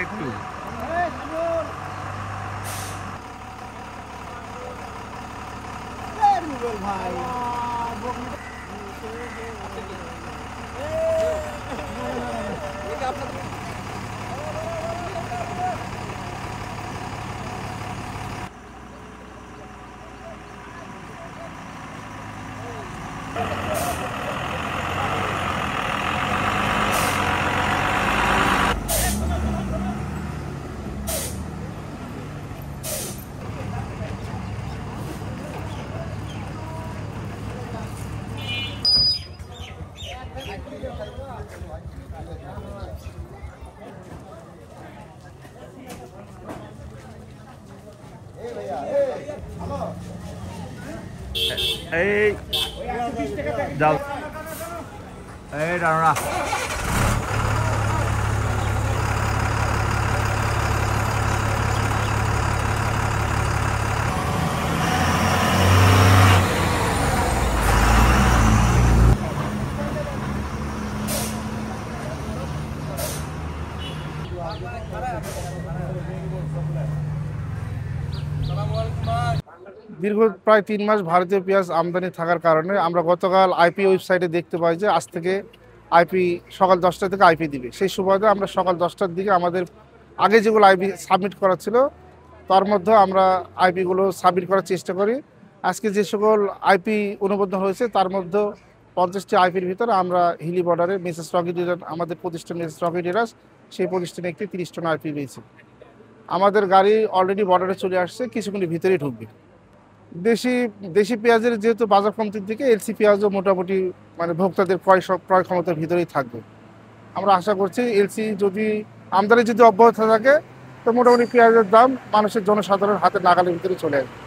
একটু ভাই এই যাও এই দাঁড়া দীর্ঘ প্রায় ৩ মাস ভারতীয় পেঁয়াজ আমদানি থাকার কারণে আমরা গতকাল আইপি ওয়েবসাইটে দেখতে পাই যে আজ থেকে আইপি সকাল 10টা থেকে আইপি দিবে। সেই সুবাদে আমরা সকাল 10টার দিকে আমাদের আগে যেগুলো আইপি সাবমিট করা ছিল তার মধ্যে আমরা আইপিগুলো সাবমিট করার চেষ্টা করি। আজকে যে সকল আইপি অনুমোদন হয়েছে তার মধ্যে 50টি আইপির ভিতরে আমরা হিলি বর্ডারে মিসেস রকি ডিলার আমাদের প্রতিষ্ঠান মিসেস রকি ডিলার্স সেই প্রতিষ্ঠানে একটি 30 টন আইপি পেয়েছি। আমাদের গাড়ি অলরেডি বর্ডারে চলে আসছে, কিছুক্ষণের ভিতরেই ঢুকবে। দেশি পেঁয়াজের যেহেতু বাজার কমতির দিকে এলসি পেঁয়াজও মোটামুটি মানে ভোক্তাদের ক্রয় ক্ষমতার ভিতরেই থাকবে। আমরা আশা করছি এলসি যদি আমদানি যদি অব্যাহত থাকে তো মোটামুটি পেঁয়াজের দাম মানুষের জনসাধারণের হাতে নাগালের ভিতরে চলে আসবে।